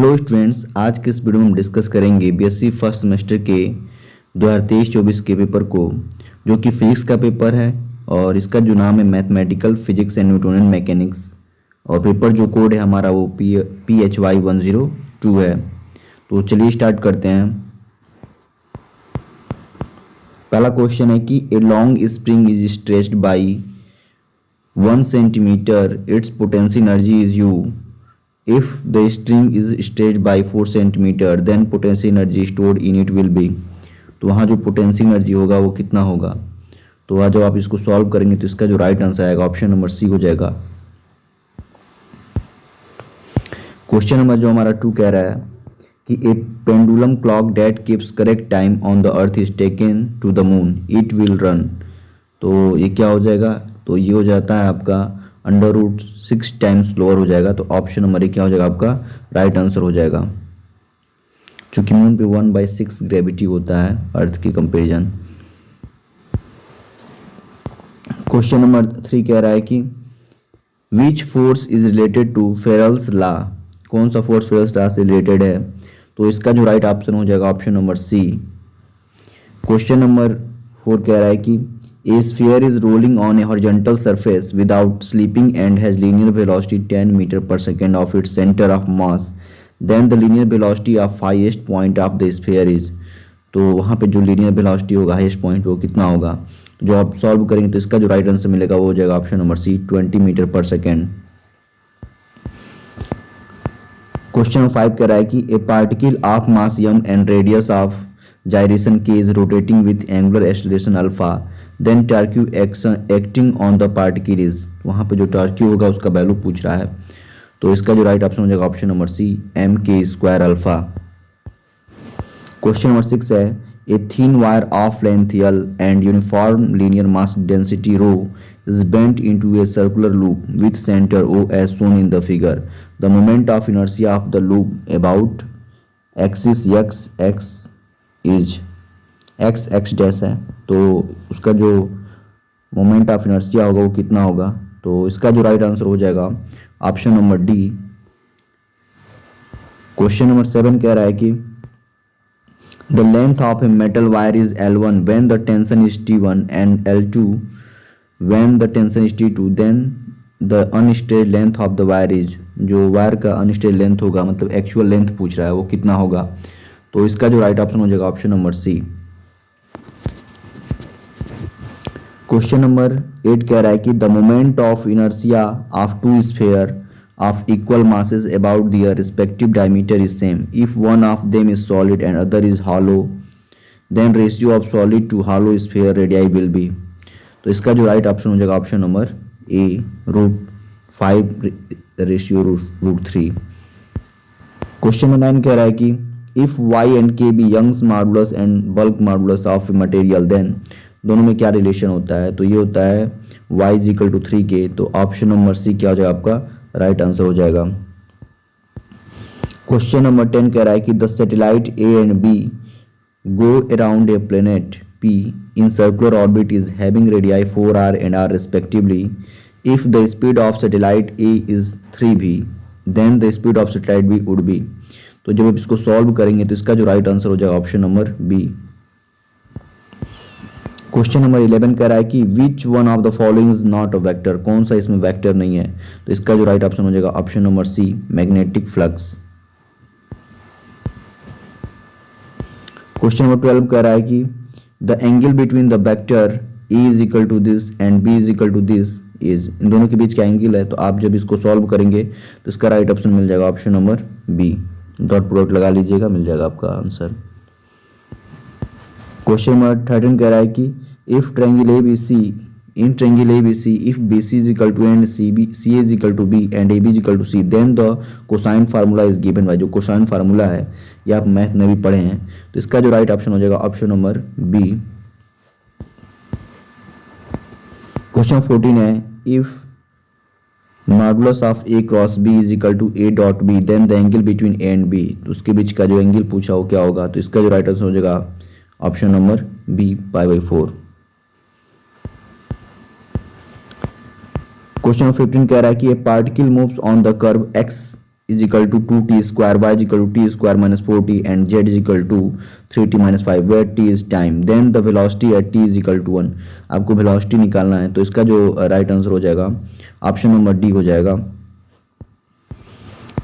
Hello students, आज के इस वीडियो में हम डिस्कस करेंगे बीएससी फर्स्ट सेमेस्टर के 2023-24 के पेपर को, जो कि फिजिक्स का पेपर है और इसका जो नाम है mathematical physics and Newtonian mechanics. और पेपर जो कोड है हमारा वो PHY 102 है। तो चलिए स्टार्ट करते हैं। पहला क्वेश्चन है कि a long spring is stretched by 1 centimetre, it's potential energy is U. If the string is stretched by 4 centimeter, then potential energy stored in it will be. तो वहाँ जो पोटेंशियल एनर्जी होगा वो कितना होगा। तो वहाँ जब आप इसको सॉल्व करेंगे तो इसका जो राइट आंसर आएगा ऑप्शन नंबर सी हो जाएगा। क्वेश्चन नंबर जो हमारा 2 कह रहा है कि a pendulum clock that keeps correct time on the earth is taken to the moon, it will run. तो ये क्या हो जाएगा, तो ये हो जाता है आपका √6 टाइम्स स्लोअर हो जाएगा। तो ऑप्शन नंबर ए क्या हो जाएगा आपका राइट आंसर हो जाएगा, क्योंकि मून पे 1/6 ग्रेविटी होता है अर्थ के कंपैरिजन। क्वेश्चन नंबर 3 कह रहा है कि which force is related to Ferrel's law. कौन सा फोर्स फेरल्स लॉ से रिलेटेड है। तो इसका जो राइट ऑप्शन हो जाएगा option number C. Question number 4 कह रहा है कि A sphere is rolling on a horizontal surface without slipping and has linear velocity 10 meter per second of its center of mass. Then the linear velocity of highest point of the sphere is. तो वहाँ पे जो linear velocity होगा highest point वो कितना होगा। जो आप सॉल्व करेंगे तो इसका जो राइट आंसर मिलेगा वो हो जाएगा ऑप्शन नंबर सी 20 मीटर पर सेकेंड। क्वेश्चन नंबर 5 कह रहा है कि a particle of mass m and radius of gyration k is rotating with angular acceleration alpha. Then torque acting on the particle is. वहाँ पे जो टॉर्क्यू होगा उसका वैल्यू पूछ रहा है। तो इसका जो राइट ऑप्शन हो जाएगा option number C mk² alpha. Question number 6 है a thin wire of length L and uniform linear mass density ρ is bent into a circular loop with centre O as shown in the figure. The moment of inertia of the loop about axis x is x dash है। तो उसका जो moment of inertia होगा वो कितना होगा। तो इसका जो राइट आंसर हो जाएगा option number D. Question number 7 कह रहा है कि the length of a metal wire is L1 when the tension is T1 and L2 when the tension is T2, then the unstretched length of the wire is. जो wire का unstretched length होगा मतलब actual length पूछ रहा है वो कितना होगा। तो इसका जो राइट ऑप्शन हो जाएगा option number C. Question number 8 कह रहा है कि the moment of inertia of two sphere of equal masses about their respective diameter is same if one of them is solid and other is hollow, then ratio of solid to hollow sphere radii will be. तो इसका जो right option हो जाएगा option number A √5:√3। Question number 9 कह रहा है कि if y and k be Young's modulus and bulk modulus of material, then दोनों में क्या रिलेशन होता है। तो ये होता है y = 3k। तो ऑप्शन नंबर सी क्या हो जाएगा आपका राइट आंसर हो जाएगा। क्वेश्चन नंबर 10 कह रहा है कि the satellite A and B go around a planet P in circular orbit is having radii 4r and r respectively. If the speed of satellite A is 3v, then the speed of satellite B would be. तो जब आप इसको solve करेंगे तो इसका जो right answer हो जाएगा option number B. Question number 11 कह रहा है कि which one of the following is not a vector. कौन सा इसमें वेक्टर नहीं है। तो इसका जो राइट ऑप्शन हो जाएगा option number C magnetic flux. Question number 12 कह रहा है कि the angle between the vector E = this and B = this is. इन दोनों के बीच का एंगल है। तो आप जब इसको सॉल्व करेंगे तो इसका राइट ऑप्शन मिल जाएगा option number B. Dot product लगा लीजिएगा, मिल जाएगा आपका आंसर। क्वेश्चन नंबर 13 कह रहा है कि if triangle ABC in triangle ABC if BC = A and CA = B and AB = C, then the cosine formula is given by. जो कोसाइन फार्मूला है ये आप मैथ में भी पढ़े हैं। तो इसका जो राइट ऑप्शन हो जाएगा ऑप्शन नंबर बी। क्वेश्चन 14 है if modulus of A cross B = A.B, then the angle between A and B। तो उसके बीच का जो एंगल पूछा वो क्या होगा। तो इसका जो राइट आंसर हो जाएगा option number B π/4। Question number 15 कह रहा है कि a particle moves on the curve x is equal to 2t square, y is equal to t square minus 4t, and z is equal to 3t minus 5, where t is time. Then the velocity at t is equal to 1. आपको velocity निकालना है, तो इसका जो right answer हो जाएगा option number D हो जाएगा.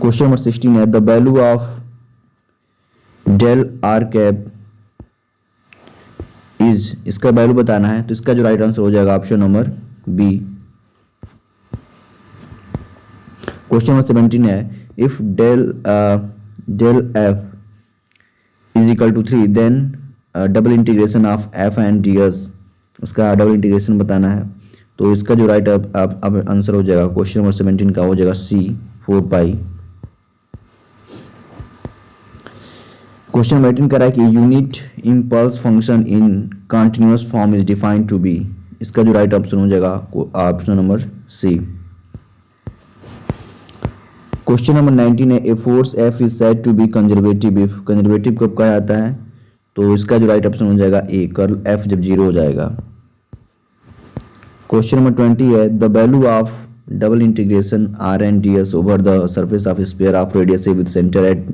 क्वेश्चन नंबर 16 है the value of del R cap is, इसका वैल्यू बताना है, तो इसका जो राइट आंसर हो जाएगा option number B. Question number 17 है if del F is equal to 3 then double integration of F and D S, उसका डबल इंटीग्रेशन बताना है, तो इसका जो राइट आंसर हो जाएगा क्वेश्चन नंबर 17 का हो जाएगा सी 4 पाई. क्वेश्चन नंबर 18 कह रहा है कि unit impulse function in continuous form is defined to be, इसका जो राइट ऑप्शन हो जाएगा option number C. Question number 19 है a force F is said to be conservative if, conservative कब कहा जाता है, तो इसका जो राइट ऑप्शन हो जाएगा ए, कर्ल एफ जब 0 हो जाएगा. क्वेश्चन नंबर 20 है the value of double integration R and D S over the surface of sphere of radius A with centre at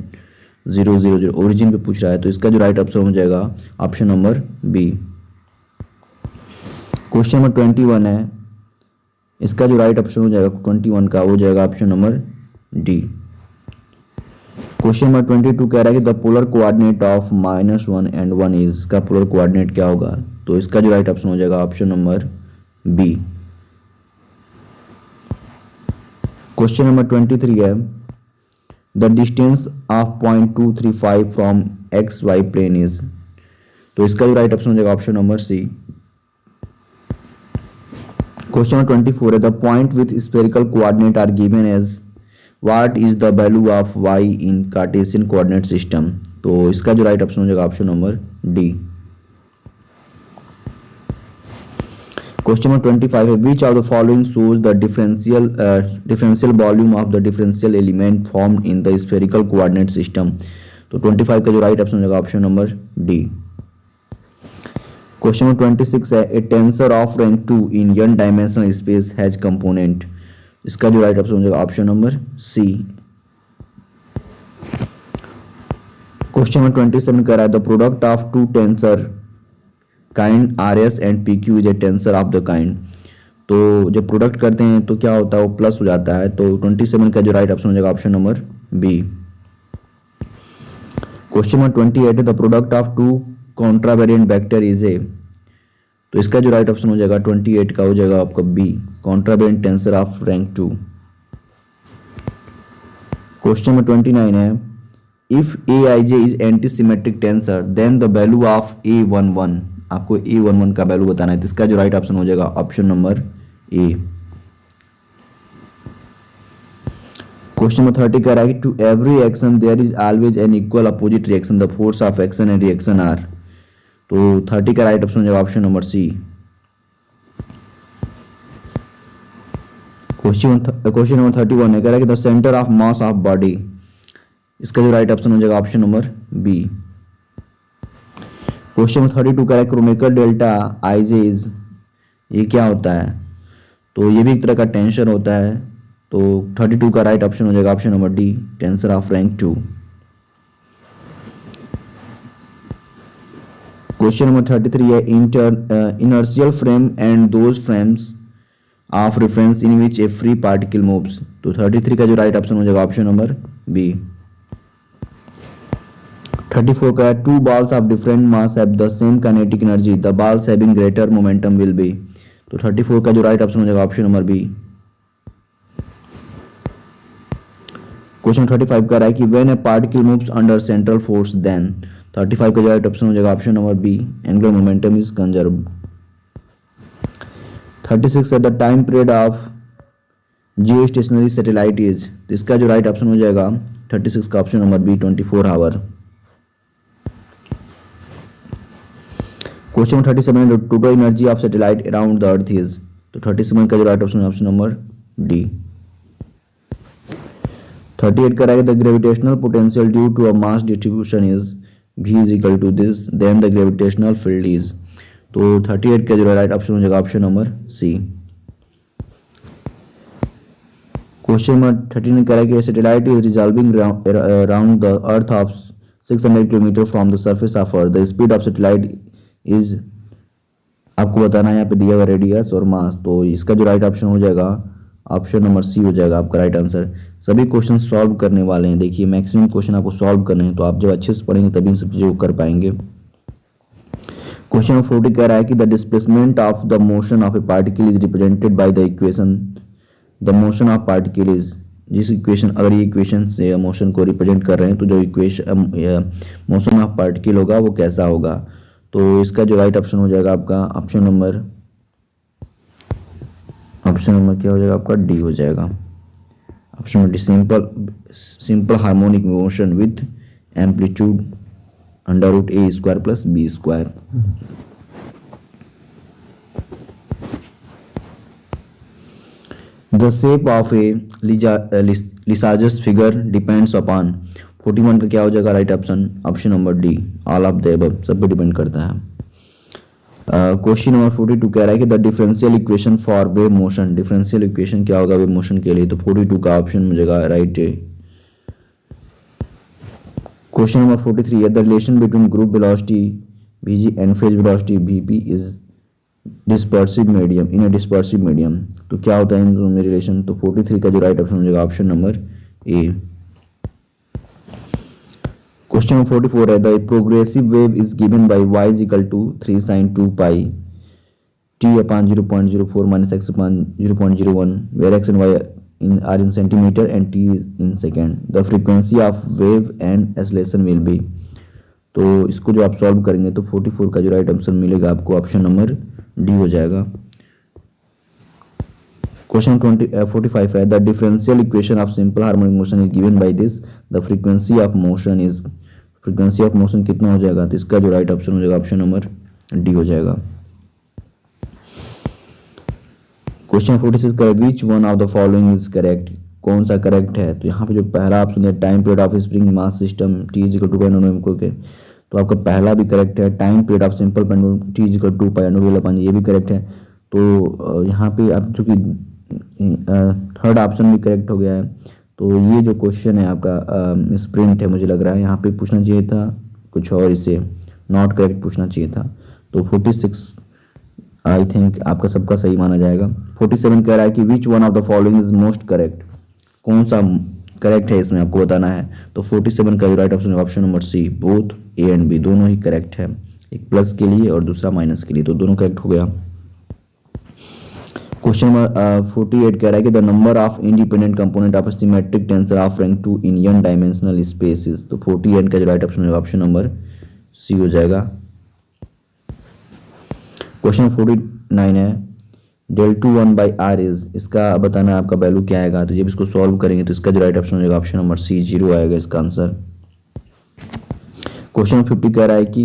0 0 0, origin पे पूछ रहा है, तो इसका जो राइट ऑप्शन हो जाएगा option number B. Question number 21 है, इसका जो राइट ऑप्शन हो जाएगा 21 का हो जाएगा option number D. Question number 22 कह रहा है कि the polar coordinate of -1 and 1 is, का पोलर कोऑर्डिनेट क्या होगा, तो इसका जो राइट ऑप्शन हो जाएगा option number B. Question number 23 है the distance of point 235 from X Y plane is, तो इसका जो राइट ऑप्शन हो जाएगा option number C. Question number 24 है the point with spherical coordinate are given as what is the value of y in Cartesian coordinate system, तो इसका जो right option हो जाएगा option number D. Question number 25 है which of the following shows the differential volume of the differential element formed in the spherical coordinate system, तो 25 का जो right option हो जाएगा option number D. Question number 26 है a tensor of rank 2 in n dimensional space has component, इसका जो right option हो जाएगा option number C. Question number 27 कह रहा है the product of two tensor kind R S and P Q is a tensor of the kind, तो जब product करते हैं तो क्या होता है वो प्लस हो जाता है, तो 27 का जो राइट ऑप्शन हो जाएगा option number B. Question number 28 the product of two contravariant vector is a, तो इसका जो राइट ऑप्शन हो जाएगा 28 का हो जाएगा आपका B, contravariant tensor of rank 2. Question number 29 है if aij is anti symmetric tensor then the value of a11, आपको a11 का वैल्यू बताना है, तो इसका जो राइट ऑप्शन हो जाएगा option number A. Question number 30 कह रहा है कि to every action there is always an equal opposite reaction the force of action and reaction are, तो 30 का राइट ऑप्शन हो जाएगा option number C. Question number 31 है कह रहा है कि the centre of mass of body, इसका जो राइट ऑप्शन हो जाएगा option number B. Question number 32 कह रहा है क्रोनिकल डेल्टा आईजे इज, ये क्या होता है, तो ये भी एक तरह का टेंशन होता है, तो 32 का राइट ऑप्शन हो जाएगा option number D, tensor of rank 2. Question number 33 है inertial frame and those frames of reference in which A free particle moves, तो 33 का जो राइट ऑप्शन हो जाएगा ऑप्शन नंबर बी. 34 का two balls of different mass have the same kinetic energy, the balls having greater momentum will be, तो 34 का जो right option हो जाएगा ऑप्शन नंबर बी. क्वेश्चन 35 का रहा है कि when a particle moves under central force then, 35 का जो राइट ऑप्शन हो जाएगा option number B, angular momentum is conserved. 36 है the time period of geostationary satellite is, तो इसका जो राइट ऑप्शन हो जाएगा 36 का option number B, 24 hour. Question 37 total energy of satellite around the earth is, तो 37 का जो राइट ऑप्शन है ऑप्शन नंबर डी. 38 का the gravitational potential due to a mass distribution is v is equal to this then the gravitational field is, तो 38 का जो right option हो जाएगा option number C. Question number 13 कह रहा है कि satellite is resolving around the earth of 600 kilometre from the surface of earth, the speed of satellite is, आपको बताना है यहाँ पे दिया हुआ रेडियस और मास। तो इसका जो राइट ऑप्शन हो जाएगा ऑप्शन नंबर सी हो जाएगा आपका राइट आंसर। सभी क्वेश्चन सॉल्व करने वाले हैं, देखिए मैक्सिमम क्वेश्चन आपको सॉल्व करने हैं, तो आप जब अच्छे से पढ़ेंगे तभी इन सब चीज़ों को कर पाएंगे। क्वेश्चन नंबर 40 कह रहा है कि the displacement of the motion of A particle is represented by the equation, the motion of particle is, जिस इक्वेशन, अगर ये इक्वेशन से मोशन को रिप्रेजेंट कर रहे हैं तो जो इक्वेशन मोशन ऑफ पार्टिकल होगा वो कैसा होगा। तो इसका जो राइट ऑप्शन हो जाएगा आपका ऑप्शन नंबर क्या हो जाएगा आपका डी हो जाएगा। Option number D, simple harmonic motion with amplitude √a² + b²। The shape of a Lissajous figure depends upon, 41 का क्या हो जाएगा right option, option number D, all of the above, सब पे डिपेंड करता है। क्वेश्चन नंबर 42 कह रहा है कि the differential equation for wave motion, differential equation क्या होगा वेव मोशन के लिए, तो 42 का ऑप्शन मिलेगा राइट है। क्वेश्चन नंबर 43 है the relation between group velocity vg and phase velocity vp is dispersive medium in A dispersive medium, तो क्या होता है इन दोनों में रिलेशन, तो 43 का जो राइट ऑप्शन हो जाएगा option number A. Question number 44 है the progressive wave is given bye y = 3 sin 2 pi t/0.04 - x/0.01 where x and y are in centimeter and t is in second, the frequency of wave and oscillation will be, तो इसको जो आप solve करेंगे तो 44 का जो right answer मिलेगा आपको ऑप्शन नंबर डी हो जाएगा। क्वेश्चन 45 है the differential equation of simple harmonic motion is given by this, the frequency of motion is, frequency of motion कितना हो जाएगा, तो इसका जो राइट ऑप्शन हो जाएगा ऑप्शन नंबर डी हो जाएगा। क्वेश्चन 46 का विच one of the following is correct, कौन सा करेक्ट है, तो यहाँ पे जो पहला ऑप्शन है time period of spring mass system t = 2 π के, तो आपका पहला भी करेक्ट है। Time period of simple pendulum t = 2 π ये भी करेक्ट है। तो यहाँ पे आप चूंकि थर्ड ऑप्शन भी करेक्ट हो गया है, तो ये जो क्वेश्चन है आपका स्प्रिंट है, मुझे लग रहा है यहाँ पे पूछना चाहिए था कुछ और, इसे नॉट करेक्ट पूछना चाहिए था। तो 46 आई थिंक आपका सबका सही माना जाएगा। 47 कह रहा है कि which one of the following is most correct, कौन सा करेक्ट है इसमें आपको बताना है, तो 47 का राइट ऑप्शन है option number C, both A and B दोनों ही करेक्ट है, एक प्लस के लिए और दूसरा माइनस के लिए, तो दोनों करेक्ट हो गया। क्वेश्चन नंबर 48 कह रहा है कि the number of independent component of symmetric tensor of rank 2 in n dimensional spaces, तो 48 का जो राइट ऑप्शन है ऑप्शन नंबर सी हो जाएगा। क्वेश्चन 49 है del(2)(1)/r इज, इसका बताना है आपका वैल्यू क्या आएगा, तो जब इसको सॉल्व करेंगे तो इसका जो राइट ऑप्शन हो जाएगा ऑप्शन नंबर सी, 0 आएगा इसका आंसर। क्वेश्चन 50 कह रहा है कि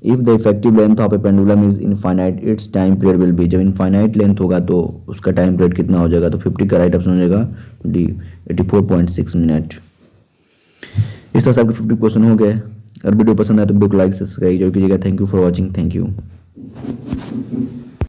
if the effective length of A pendulum is infinite it's time period will be, जब इनफाइनाइट लेंथ होगा तो उसका टाइम पीरियड कितना हो जाएगा, तो 50 का राइट ऑप्शन हो जाएगा डी, 84.6 मिनट। इस तरह से आपके 50 क्वेश्चन हो गए। अगर वीडियो पसंद आए तो वीडियो को लाइक सब्सक्राइब जरूर कीजिएगा। Thank you for watching, thank you.